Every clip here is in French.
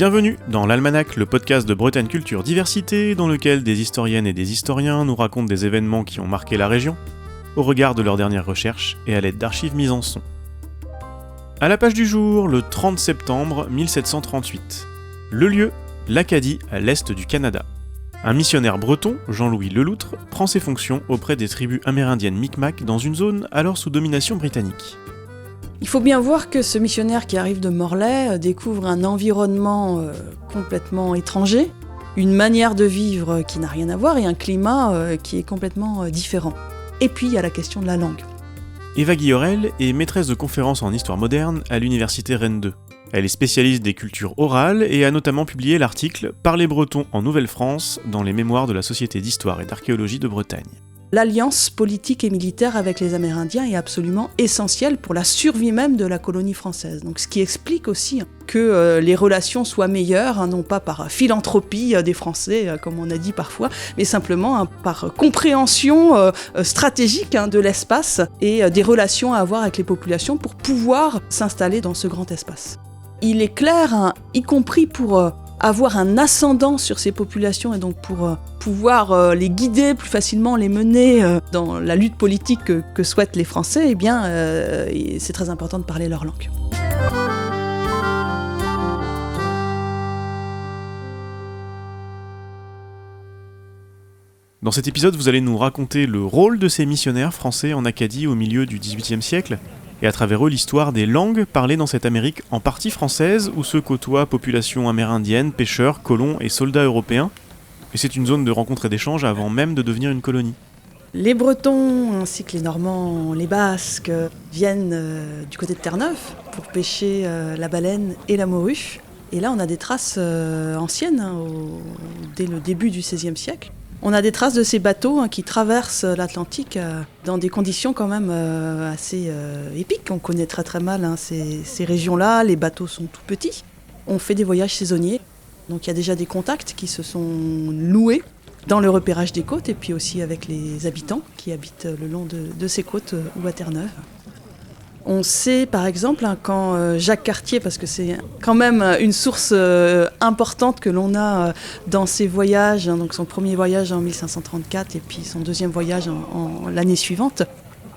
Bienvenue dans l'Almanach, le podcast de Bretagne Culture Diversité, dans lequel des historiennes et des historiens nous racontent des événements qui ont marqué la région, au regard de leurs dernières recherches et à l'aide d'archives mises en son. À la page du jour, le 30 septembre 1738. Le lieu, l'Acadie, à l'est du Canada. Un missionnaire breton, Jean-Louis Leloutre, prend ses fonctions auprès des tribus amérindiennes Micmac dans une zone alors sous domination britannique. Il faut bien voir que ce missionnaire qui arrive de Morlaix découvre un environnement complètement étranger, une manière de vivre qui n'a rien à voir et un climat qui est complètement différent. Et puis il y a la question de la langue. Eva Guillorel est maîtresse de conférences en histoire moderne à l'université Rennes 2. Elle est spécialiste des cultures orales et a notamment publié l'article « Parler breton en Nouvelle-France » dans les mémoires de la Société d'histoire et d'archéologie de Bretagne. L'alliance politique et militaire avec les Amérindiens est absolument essentielle pour la survie même de la colonie française. Donc, ce qui explique aussi que les relations soient meilleures, non pas par philanthropie des Français, comme on a dit parfois, mais simplement par compréhension stratégique de l'espace et des relations à avoir avec les populations pour pouvoir s'installer dans ce grand espace. Il est clair, y compris pour avoir un ascendant sur ces populations et donc pour pouvoir les guider plus facilement, les mener dans la lutte politique que souhaitent les Français, eh bien, c'est très important de parler leur langue. Dans cet épisode, vous allez nous raconter le rôle de ces missionnaires français en Acadie au milieu du XVIIIe siècle, et à travers eux l'histoire des langues parlées dans cette Amérique en partie française où se côtoient populations amérindiennes, pêcheurs, colons et soldats européens. Et c'est une zone de rencontre et d'échange avant même de devenir une colonie. Les Bretons ainsi que les Normands, les Basques viennent du côté de Terre-Neuve pour pêcher la baleine et la morue. Et là on a des traces anciennes, dès le début du XVIe siècle. On a des traces de ces bateaux qui traversent l'Atlantique dans des conditions quand même assez épiques. On connaît très très mal ces régions-là, les bateaux sont tout petits. On fait des voyages saisonniers, donc il y a déjà des contacts qui se sont noués dans le repérage des côtes et puis aussi avec les habitants qui habitent le long de ces côtes ou à Terre-Neuve. On sait par exemple quand Jacques Cartier, parce que c'est quand même une source importante que l'on a dans ses voyages, donc son premier voyage en 1534 et puis son deuxième voyage en l'année suivante,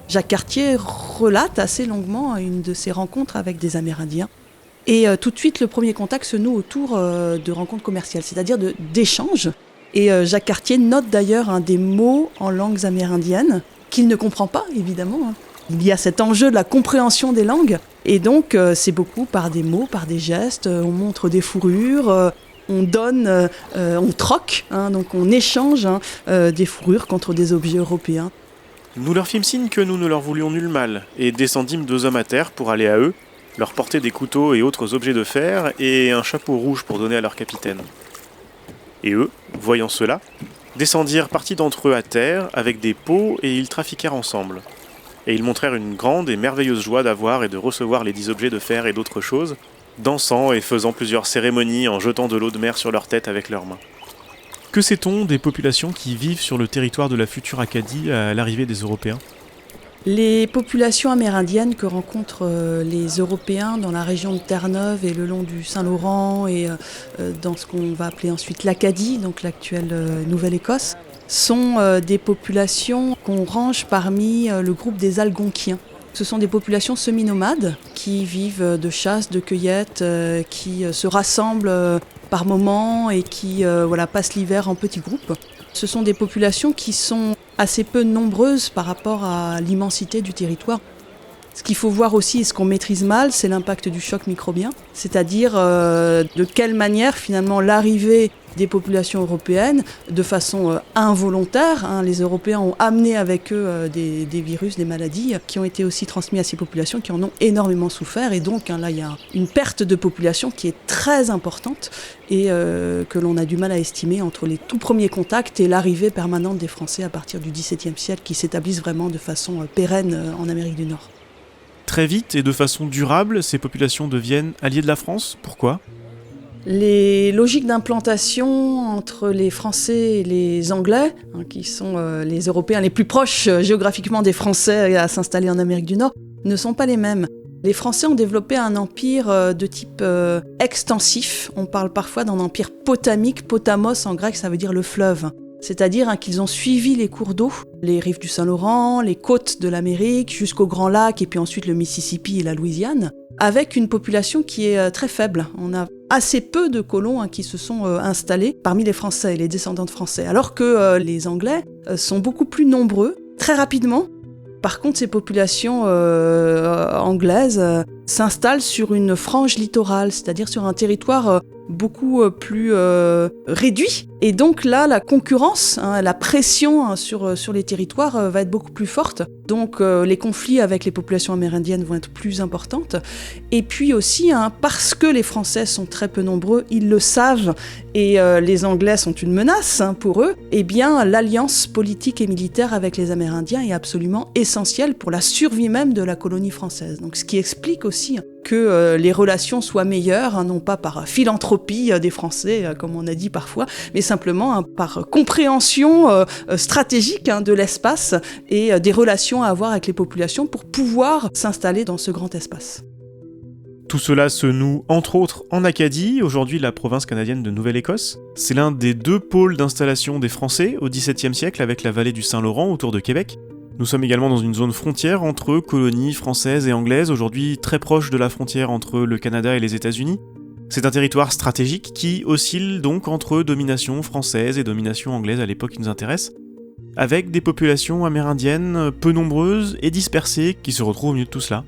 Jacques Cartier relate assez longuement une de ses rencontres avec des Amérindiens. Et tout de suite le premier contact se noue autour de rencontres commerciales, c'est-à-dire d'échanges. Et Jacques Cartier note d'ailleurs des mots en langues amérindiennes qu'il ne comprend pas évidemment. Il y a cet enjeu de la compréhension des langues, et donc c'est beaucoup par des mots, par des gestes, on montre des fourrures, on donne, on troque, donc on échange des fourrures contre des objets européens. Nous leur fîmes signe que nous ne leur voulions nul mal, et descendîmes 2 hommes à terre pour aller à eux, leur porter des couteaux et autres objets de fer, et un chapeau rouge pour donner à leur capitaine. Et eux, voyant cela, descendirent partie d'entre eux à terre avec des pots, et ils trafiquèrent ensemble. Et ils montrèrent une grande et merveilleuse joie d'avoir et de recevoir les 10 objets de fer et d'autres choses, dansant et faisant plusieurs cérémonies en jetant de l'eau de mer sur leur tête avec leurs mains. Que sait-on des populations qui vivent sur le territoire de la future Acadie à l'arrivée des Européens ? Les populations amérindiennes que rencontrent les Européens dans la région de Terre-Neuve et le long du Saint-Laurent et dans ce qu'on va appeler ensuite l'Acadie, donc l'actuelle Nouvelle-Écosse, sont des populations qu'on range parmi le groupe des Algonquiens. Ce sont des populations semi-nomades qui vivent de chasse, de cueillette, qui se rassemblent par moments et qui passent l'hiver en petits groupes. Ce sont des populations qui sont assez peu nombreuses par rapport à l'immensité du territoire. Ce qu'il faut voir aussi, et ce qu'on maîtrise mal, c'est l'impact du choc microbien, c'est-à-dire de quelle manière finalement l'arrivée des populations européennes, de façon involontaire, les Européens ont amené avec eux des virus, des maladies qui ont été aussi transmis à ces populations, qui en ont énormément souffert, et donc là il y a une perte de population qui est très importante et que l'on a du mal à estimer entre les tout premiers contacts et l'arrivée permanente des Français à partir du XVIIe siècle qui s'établissent vraiment de façon pérenne en Amérique du Nord. Très vite et de façon durable, ces populations deviennent alliées de la France. Pourquoi ? Les logiques d'implantation entre les Français et les Anglais, qui sont les Européens les plus proches géographiquement des Français à s'installer en Amérique du Nord, ne sont pas les mêmes. Les Français ont développé un empire de type extensif. On parle parfois d'un empire potamique. Potamos en grec, ça veut dire le fleuve. C'est-à-dire qu'ils ont suivi les cours d'eau, les rives du Saint-Laurent, les côtes de l'Amérique, jusqu'au Grand Lac, et puis ensuite le Mississippi et la Louisiane, avec une population qui est très faible. On a assez peu de colons qui se sont installés parmi les Français et les descendants de Français, alors que les Anglais sont beaucoup plus nombreux, très rapidement. Par contre, ces populations anglaises s'installent sur une frange littorale, c'est-à-dire sur un territoire beaucoup plus réduit. Et donc là, la concurrence, la pression sur les territoires va être beaucoup plus forte. Donc les conflits avec les populations amérindiennes vont être plus importantes. Et puis aussi, parce que les Français sont très peu nombreux, ils le savent, et les Anglais sont une menace pour eux, eh bien l'alliance politique et militaire avec les Amérindiens est absolument essentielle pour la survie même de la colonie française. Donc ce qui explique aussi que les relations soient meilleures, non pas par philanthropie des Français, comme on a dit parfois, mais simplement par compréhension stratégique de l'espace et des relations à avoir avec les populations pour pouvoir s'installer dans ce grand espace. Tout cela se noue entre autres en Acadie, aujourd'hui la province canadienne de Nouvelle-Écosse. C'est l'un des 2 pôles d'installation des Français au XVIIe siècle avec la vallée du Saint-Laurent autour de Québec. Nous sommes également dans une zone frontière entre colonies françaises et anglaises, aujourd'hui très proche de la frontière entre le Canada et les États-Unis. C'est un territoire stratégique qui oscille donc entre domination française et domination anglaise à l'époque qui nous intéresse, avec des populations amérindiennes peu nombreuses et dispersées qui se retrouvent au milieu de tout cela.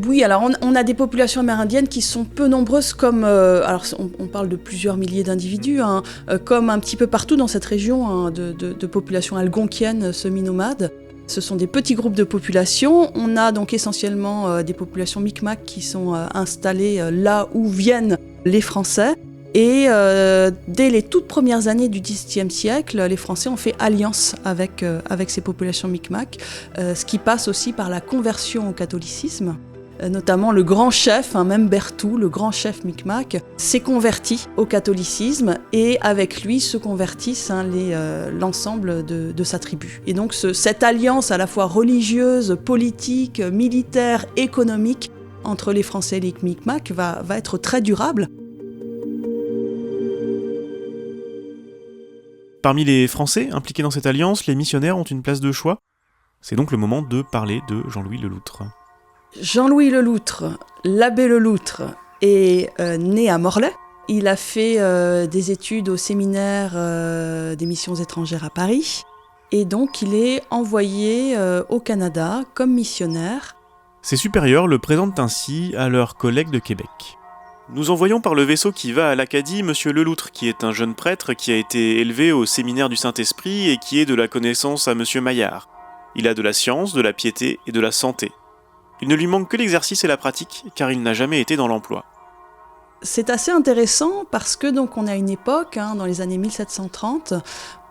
Oui, alors on a des populations amérindiennes qui sont peu nombreuses comme... alors on parle de plusieurs milliers d'individus, comme un petit peu partout dans cette région de populations algonquiennes semi-nomades. Ce sont des petits groupes de populations. On a donc essentiellement des populations Micmac qui sont installées là où viennent les Français. Et dès les toutes premières années du XVIIe siècle, les Français ont fait alliance avec ces populations Micmac, ce qui passe aussi par la conversion au catholicisme. Notamment le grand chef, même Berthoud, le grand chef Micmac, s'est converti au catholicisme et avec lui se convertissent l'ensemble de sa tribu. Et donc cette alliance à la fois religieuse, politique, militaire, économique entre les Français et les Micmac va être très durable. Parmi les Français impliqués dans cette alliance, les missionnaires ont une place de choix. C'est donc le moment de parler de Jean-Louis Le Loutre. Jean-Louis Le Loutre, l'abbé Le Loutre, est né à Morlaix. Il a fait des études au séminaire des missions étrangères à Paris. Et donc, il est envoyé au Canada comme missionnaire. Ses supérieurs le présentent ainsi à leurs collègues de Québec. Nous envoyons par le vaisseau qui va à l'Acadie Monsieur Le Loutre, qui est un jeune prêtre qui a été élevé au séminaire du Saint-Esprit et qui est de la connaissance à Monsieur Maillard. Il a de la science, de la piété et de la santé. Il ne lui manque que l'exercice et la pratique, car il n'a jamais été dans l'emploi. C'est assez intéressant parce que donc on a une époque, dans les années 1730,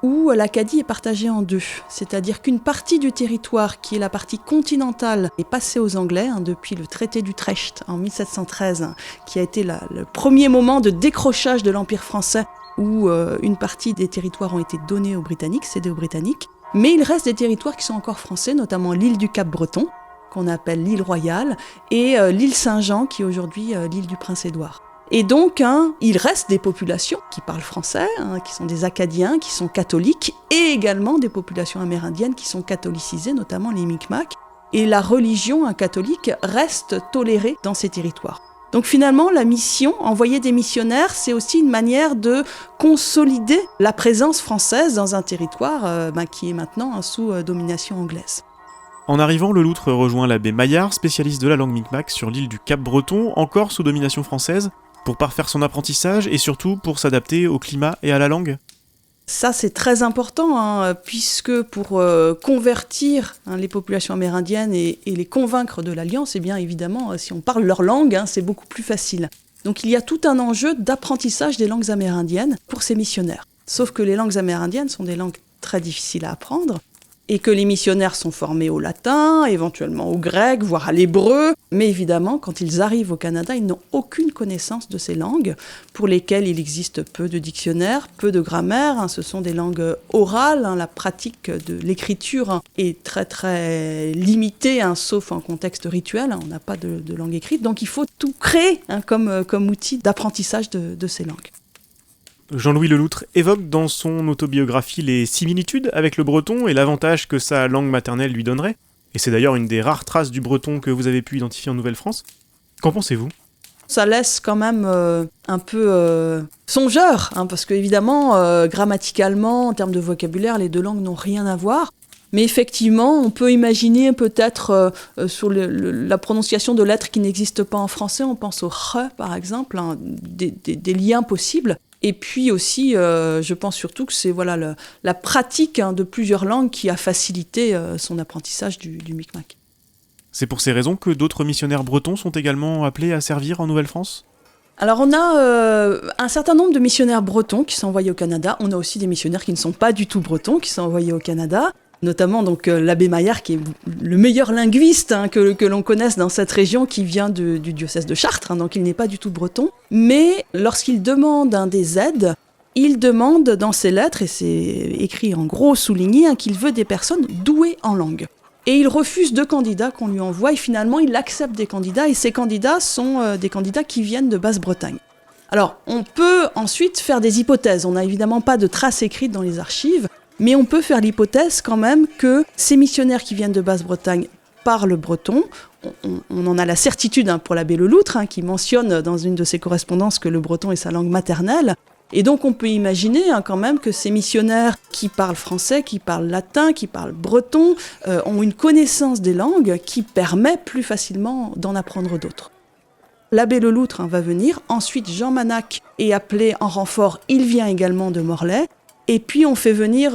où l'Acadie est partagée en 2. C'est-à-dire qu'une partie du territoire, qui est la partie continentale, est passée aux Anglais depuis le traité d'Utrecht en 1713, qui a été le premier moment de décrochage de l'Empire français, où une partie des territoires ont été donnés aux Britanniques, cédés aux Britanniques. Mais il reste des territoires qui sont encore français, notamment l'île du Cap-Breton, qu'on appelle l'île Royale, et l'île Saint-Jean, qui est aujourd'hui l'île du Prince-Édouard. Et donc, il reste des populations qui parlent français, qui sont des Acadiens, qui sont catholiques, et également des populations amérindiennes qui sont catholicisées, notamment les Micmac. Et la religion catholique reste tolérée dans ces territoires. Donc finalement, la mission, envoyer des missionnaires, c'est aussi une manière de consolider la présence française dans un territoire qui est maintenant sous domination anglaise. En arrivant, Le Loutre rejoint l'abbé Maillard, spécialiste de la langue Micmac sur l'île du Cap-Breton, encore sous domination française, pour parfaire son apprentissage et surtout pour s'adapter au climat et à la langue. Ça, c'est très important, puisque pour convertir les populations amérindiennes et les convaincre de l'Alliance, eh bien évidemment, si on parle leur langue, c'est beaucoup plus facile. Donc il y a tout un enjeu d'apprentissage des langues amérindiennes pour ces missionnaires. Sauf que les langues amérindiennes sont des langues très difficiles à apprendre. et que les missionnaires sont formés au latin, éventuellement au grec, voire à l'hébreu. Mais évidemment, quand ils arrivent au Canada, ils n'ont aucune connaissance de ces langues, pour lesquelles il existe peu de dictionnaires, peu de grammaire. Ce sont des langues orales. La pratique de l'écriture est très très limitée, sauf en contexte rituel. On n'a pas de langue écrite. Donc il faut tout créer comme outil d'apprentissage de ces langues. Jean-Louis Leloutre évoque dans son autobiographie les similitudes avec le breton et l'avantage que sa langue maternelle lui donnerait. Et c'est d'ailleurs une des rares traces du breton que vous avez pu identifier en Nouvelle-France. Qu'en pensez-vous ? Ça laisse quand même un peu songeur, parce qu'évidemment, grammaticalement, en termes de vocabulaire, les deux langues n'ont rien à voir. Mais effectivement, on peut imaginer peut-être sur la prononciation de lettres qui n'existent pas en français, on pense au « r » par exemple, des liens possibles. Et puis aussi, je pense surtout que c'est la pratique de plusieurs langues qui a facilité son apprentissage du Micmac. C'est pour ces raisons que d'autres missionnaires bretons sont également appelés à servir en Nouvelle-France ? Alors on a un certain nombre de missionnaires bretons qui sont envoyés au Canada. On a aussi des missionnaires qui ne sont pas du tout bretons qui sont envoyés au Canada. Notamment donc l'abbé Maillard, qui est le meilleur linguiste que l'on connaisse dans cette région, qui vient du diocèse de Chartres, donc il n'est pas du tout breton. Mais lorsqu'il demande des aides, il demande dans ses lettres, et c'est écrit en gros souligné, qu'il veut des personnes douées en langue. Et il refuse 2 candidats qu'on lui envoie, et finalement il accepte des candidats, et ces candidats sont des candidats qui viennent de Basse-Bretagne. Alors on peut ensuite faire des hypothèses, on n'a évidemment pas de traces écrites dans les archives, mais on peut faire l'hypothèse quand même que ces missionnaires qui viennent de Basse-Bretagne parlent breton. On en a la certitude pour l'abbé Leloutre, qui mentionne dans une de ses correspondances que le breton est sa langue maternelle. Et donc on peut imaginer quand même que ces missionnaires qui parlent français, qui parlent latin, qui parlent breton, ont une connaissance des langues qui permet plus facilement d'en apprendre d'autres. L'abbé Leloutre va venir. Ensuite, Jean Manac est appelé en renfort. Il vient également de Morlaix. Et puis on fait venir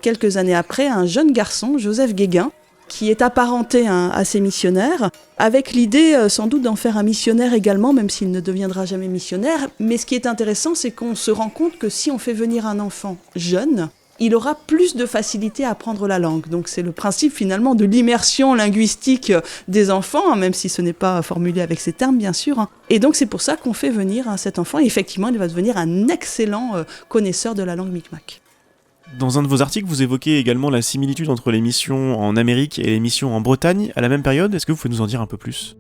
quelques années après un jeune garçon, Joseph Guéguin, qui est apparenté à ces missionnaires, avec l'idée sans doute d'en faire un missionnaire également, même s'il ne deviendra jamais missionnaire. Mais ce qui est intéressant, c'est qu'on se rend compte que si on fait venir un enfant jeune, il aura plus de facilité à apprendre la langue. Donc c'est le principe finalement de l'immersion linguistique des enfants, même si ce n'est pas formulé avec ces termes bien sûr. Et donc c'est pour ça qu'on fait venir cet enfant, et effectivement il va devenir un excellent connaisseur de la langue Micmac. Dans un de vos articles, vous évoquez également la similitude entre les missions en Amérique et les missions en Bretagne à la même période. Est-ce que vous pouvez nous en dire un peu plus ?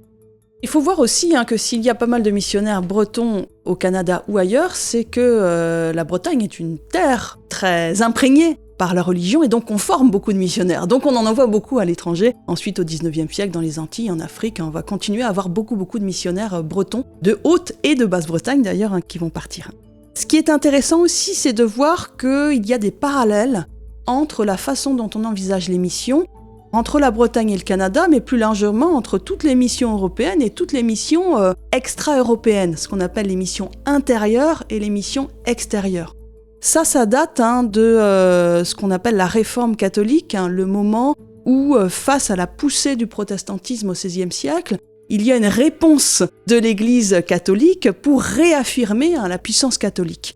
Il faut voir aussi que s'il y a pas mal de missionnaires bretons au Canada ou ailleurs, c'est que la Bretagne est une terre très imprégnée par la religion, et donc on forme beaucoup de missionnaires. Donc on en envoie beaucoup à l'étranger. Ensuite, au 19e siècle, dans les Antilles, en Afrique, on va continuer à avoir beaucoup de missionnaires bretons, de Haute et de Basse-Bretagne d'ailleurs, qui vont partir. Ce qui est intéressant aussi, c'est de voir qu'il y a des parallèles entre la façon dont on envisage les missions, entre la Bretagne et le Canada, mais plus largement entre toutes les missions européennes et toutes les missions extra-européennes, ce qu'on appelle les missions intérieures et les missions extérieures. Ça date de ce qu'on appelle la réforme catholique, le moment où, face à la poussée du protestantisme au XVIe siècle, il y a une réponse de l'Église catholique pour réaffirmer la puissance catholique.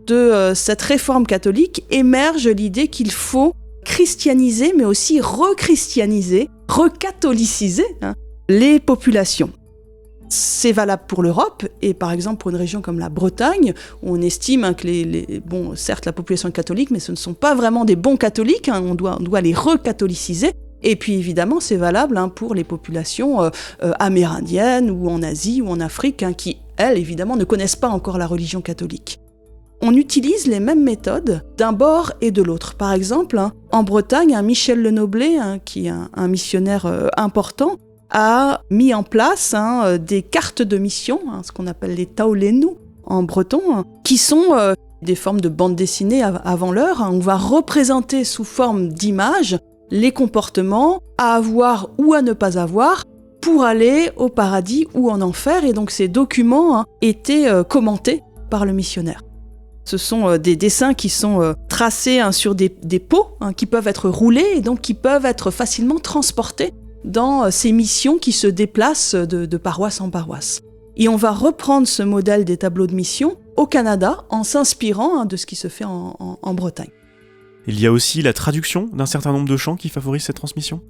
De cette réforme catholique émerge l'idée qu'il faut christianiser, mais aussi rechristianiser, recatholiciser les populations. C'est valable pour l'Europe, et par exemple pour une région comme la Bretagne, où on estime que certes la population est catholique, mais ce ne sont pas vraiment des bons catholiques, on doit les recatholiciser. Et puis évidemment c'est valable pour les populations amérindiennes, ou en Asie, ou en Afrique, qui, elles, évidemment, ne connaissent pas encore la religion catholique. On utilise les mêmes méthodes d'un bord et de l'autre. Par exemple, en Bretagne, Michel Lenoblet, qui est un missionnaire important, a mis en place des cartes de mission, ce qu'on appelle les taolenu en breton, qui sont des formes de bandes dessinées avant l'heure. On va représenter sous forme d'images les comportements à avoir ou à ne pas avoir pour aller au paradis ou en enfer. Et donc ces documents étaient commentés par le missionnaire. Ce sont des dessins qui sont tracés sur des pots qui peuvent être roulés et donc qui peuvent être facilement transportés dans ces missions qui se déplacent de paroisse en paroisse. Et on va reprendre ce modèle des tableaux de mission au Canada en s'inspirant de ce qui se fait en Bretagne. Il y a aussi la traduction d'un certain nombre de chants qui favorisent cette transmission.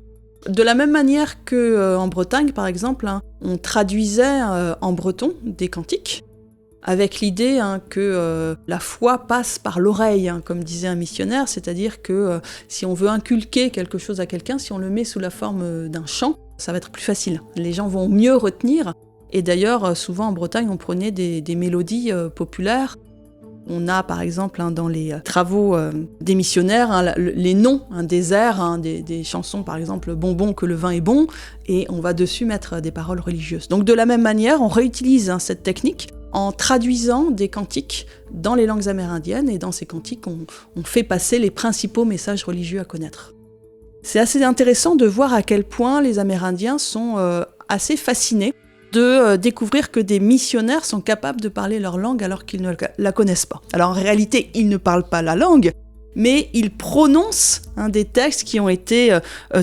De la même manière qu'en Bretagne, par exemple, on traduisait en breton des cantiques, avec l'idée que la foi passe par l'oreille, comme disait un missionnaire, c'est-à-dire que si on veut inculquer quelque chose à quelqu'un, si on le met sous la forme d'un chant, ça va être plus facile. Les gens vont mieux retenir. Et d'ailleurs, souvent en Bretagne, on prenait des mélodies populaires. On a par exemple dans les travaux des missionnaires les noms des airs, des chansons par exemple « Bonbon que le vin est bon » et on va dessus mettre des paroles religieuses. Donc de la même manière, on réutilise cette technique en traduisant des cantiques dans les langues amérindiennes et dans ces cantiques, on fait passer les principaux messages religieux à connaître. C'est assez intéressant de voir à quel point les Amérindiens sont assez fascinés de découvrir que des missionnaires sont capables de parler leur langue alors qu'ils ne la connaissent pas. Alors en réalité, ils ne parlent pas la langue, mais ils prononcent des textes qui ont été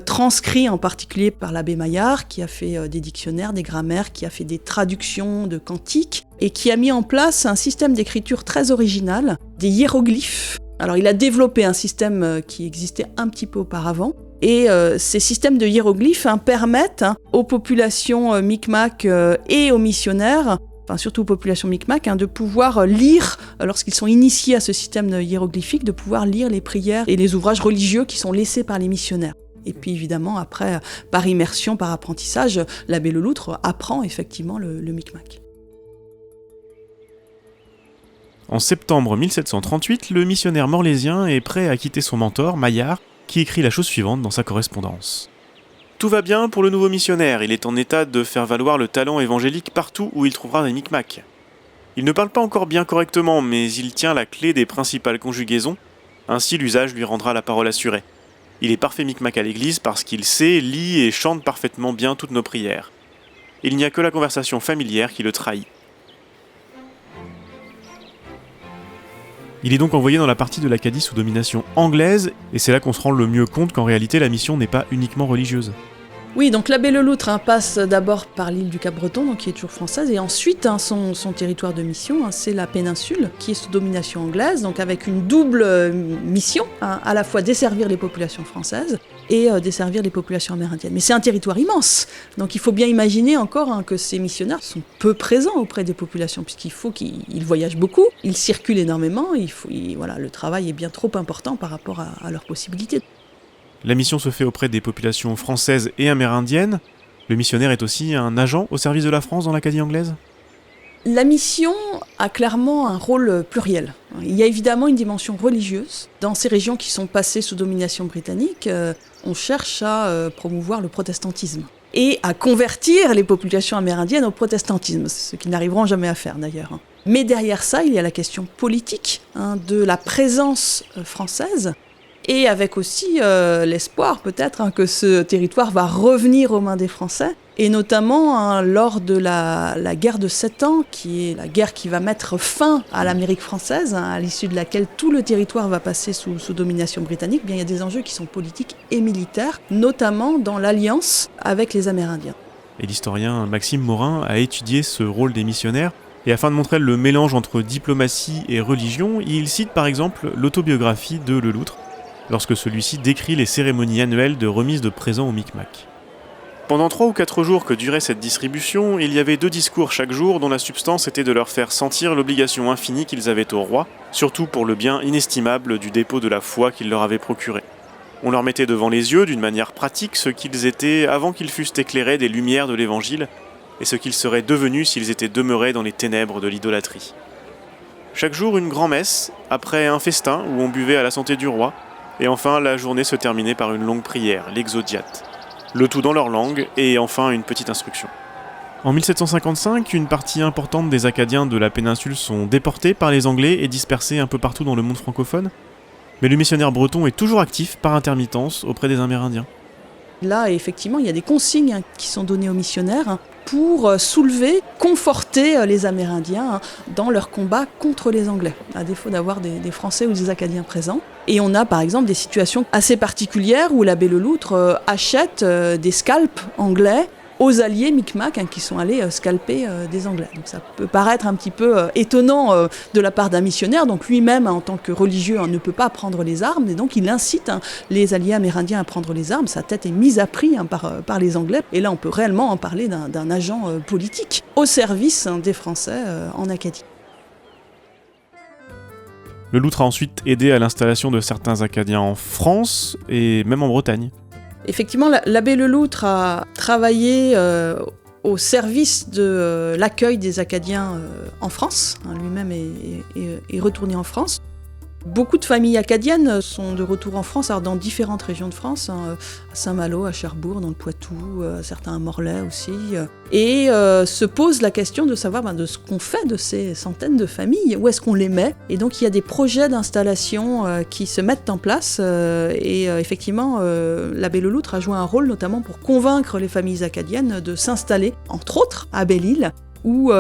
transcrits en particulier par l'abbé Maillard, qui a fait des dictionnaires, des grammaires, qui a fait des traductions de cantiques, et qui a mis en place un système d'écriture très original, des hiéroglyphes. Alors il a développé un système qui existait un petit peu auparavant, et ces systèmes de hiéroglyphes permettent aux populations Micmac et aux missionnaires, enfin surtout aux populations Micmac, de pouvoir lire, lorsqu'ils sont initiés à ce système hiéroglyphique, de pouvoir lire les prières et les ouvrages religieux qui sont laissés par les missionnaires. Et puis évidemment, après, par immersion, par apprentissage, l'abbé Leloutre apprend effectivement le Micmac. En septembre 1738, le missionnaire morlaisien est prêt à quitter son mentor, Maillard, qui écrit la chose suivante dans sa correspondance. « Tout va bien pour le nouveau missionnaire, il est en état de faire valoir le talent évangélique partout où il trouvera des Micmacs. Il ne parle pas encore bien correctement, mais il tient la clé des principales conjugaisons, ainsi l'usage lui rendra la parole assurée. Il est parfait Micmac à l'église parce qu'il sait, lit et chante parfaitement bien toutes nos prières. Il n'y a que la conversation familière qui le trahit. » Il est donc envoyé dans la partie de l'Acadie sous domination anglaise, et c'est là qu'on se rend le mieux compte qu'en réalité la mission n'est pas uniquement religieuse. Oui, donc l'abbé Leloutre passe d'abord par l'île du Cap-Breton, donc qui est toujours française, et ensuite son territoire de mission, c'est la péninsule, qui est sous domination anglaise, donc avec une double mission, à la fois desservir les populations françaises et desservir les populations amérindiennes. Mais c'est un territoire immense, donc il faut bien imaginer encore que ces missionnaires sont peu présents auprès des populations, puisqu'il faut qu'ils voyagent beaucoup, ils circulent énormément, voilà, le travail est bien trop important par rapport à leurs possibilités. La mission se fait auprès des populations françaises et amérindiennes. Le missionnaire est aussi un agent au service de la France dans l'Acadie anglaise ? La mission a clairement un rôle pluriel. Il y a évidemment une dimension religieuse. Dans ces régions qui sont passées sous domination britannique, on cherche à promouvoir le protestantisme et à convertir les populations amérindiennes au protestantisme, ce qu'ils n'arriveront jamais à faire d'ailleurs. Mais derrière ça, il y a la question politique de la présence française, et avec aussi l'espoir peut-être que ce territoire va revenir aux mains des Français, et notamment lors de la guerre de 7 ans, qui est la guerre qui va mettre fin à l'Amérique française, à l'issue de laquelle tout le territoire va passer sous domination britannique. Bien, il y a des enjeux qui sont politiques et militaires, notamment dans l'alliance avec les Amérindiens. Et l'historien Maxime Morin a étudié ce rôle des missionnaires, et afin de montrer le mélange entre diplomatie et religion, il cite par exemple l'autobiographie de Leloutre, lorsque celui-ci décrit les cérémonies annuelles de remise de présents aux Micmacs. Pendant 3 ou 4 jours que durait cette distribution, il y avait 2 discours chaque jour dont la substance était de leur faire sentir l'obligation infinie qu'ils avaient au roi, surtout pour le bien inestimable du dépôt de la foi qu'il leur avait procuré. On leur mettait devant les yeux, d'une manière pratique, ce qu'ils étaient avant qu'ils fussent éclairés des lumières de l'Évangile, et ce qu'ils seraient devenus s'ils étaient demeurés dans les ténèbres de l'idolâtrie. Chaque jour, une grand-messe, après un festin où on buvait à la santé du roi, et enfin, la journée se terminait par une longue prière, l'exodiate. Le tout dans leur langue, et enfin une petite instruction. En 1755, une partie importante des Acadiens de la péninsule sont déportés par les Anglais et dispersés un peu partout dans le monde francophone. Mais le missionnaire breton est toujours actif par intermittence auprès des Amérindiens. Là, effectivement, il y a des consignes qui sont données aux missionnaires pour soulever, conforter les Amérindiens dans leur combat contre les Anglais, à défaut d'avoir des Français ou des Acadiens présents. Et on a par exemple des situations assez particulières où l'abbé Leloutre achète des scalps anglais aux alliés Micmac qui sont allés scalper des Anglais. Donc ça peut paraître un petit peu étonnant de la part d'un missionnaire. Donc lui-même, en tant que religieux, ne peut pas prendre les armes, et donc il incite les alliés amérindiens à prendre les armes. Sa tête est mise à prix par les Anglais. Et là, on peut réellement en parler d'un agent politique au service des Français en Acadie. Le Loutre a ensuite aidé à l'installation de certains Acadiens en France et même en Bretagne. Effectivement, l'abbé Le Loutre a travaillé au service de l'accueil des Acadiens en France. Lui-même est retourné en France. Beaucoup de familles acadiennes sont de retour en France, alors dans différentes régions de France, à Saint-Malo, à Cherbourg, dans le Poitou, certains à Morlaix aussi. Et se pose la question de savoir de ce qu'on fait de ces centaines de familles, où est-ce qu'on les met. Et donc il y a des projets d'installation qui se mettent en place. Et effectivement, l'abbé Le Loutre a joué un rôle notamment pour convaincre les familles acadiennes de s'installer, entre autres, à Belle-Île, où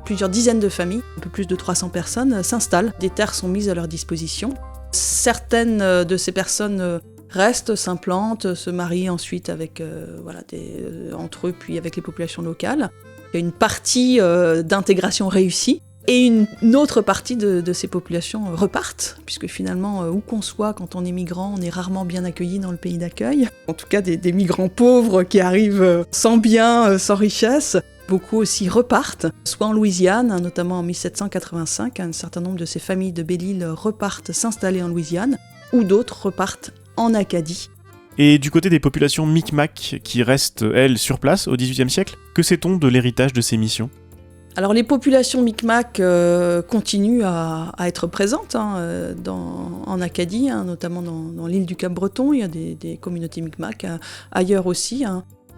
plusieurs dizaines de familles, un peu plus de 300 personnes, s'installent. Des terres sont mises à leur disposition. Certaines de ces personnes restent, s'implantent, se marient ensuite avec, entre eux, puis avec les populations locales. Il y a une partie d'intégration réussie. Et une autre partie de ces populations repartent, puisque finalement, où qu'on soit, quand on est migrant, on est rarement bien accueilli dans le pays d'accueil. En tout cas, des migrants pauvres qui arrivent sans biens, sans richesse. Beaucoup aussi repartent, soit en Louisiane, notamment en 1785, un certain nombre de ces familles de Belle-Île repartent s'installer en Louisiane, ou d'autres repartent en Acadie. Et du côté des populations Micmac qui restent, elles, sur place au XVIIIe siècle, que sait-on de l'héritage de ces missions ? Alors les populations Micmac continuent à être présentes en Acadie, notamment dans l'île du Cap-Breton. Il y a des communautés Micmac ailleurs aussi.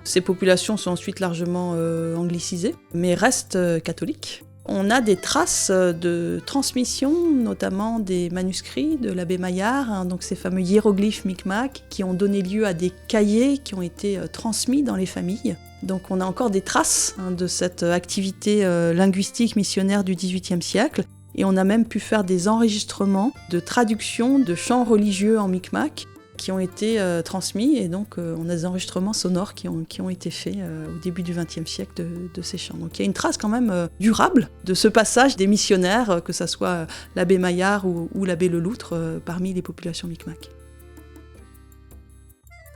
Ces populations sont ensuite largement anglicisées, mais restent catholiques. On a des traces de transmission, notamment des manuscrits de l'abbé Maillard, donc ces fameux hiéroglyphes Micmac qui ont donné lieu à des cahiers qui ont été transmis dans les familles. Donc on a encore des traces de cette activité linguistique missionnaire du XVIIIe siècle. Et on a même pu faire des enregistrements de traduction de chants religieux en Micmac qui ont été transmis, et donc on a des enregistrements sonores qui ont été faits au début du XXe siècle de ces chants. Donc il y a une trace quand même durable de ce passage des missionnaires, que ce soit l'abbé Maillard ou l'abbé Le Loutre, parmi les populations Micmac.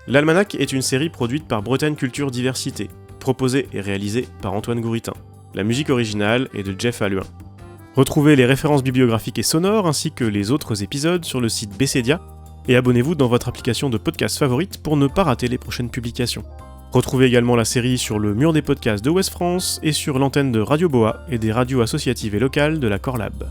L'Almanach est une série produite par Bretagne Culture Diversité, proposée et réalisée par Antoine Gouritin. La musique originale est de Jeff Alluin. Retrouvez les références bibliographiques et sonores ainsi que les autres épisodes sur le site Bessédia, et abonnez-vous dans votre application de podcast favorite pour ne pas rater les prochaines publications. Retrouvez également la série sur le mur des podcasts de Ouest France et sur l'antenne de Radio Boa et des radios associatives et locales de la Corlab.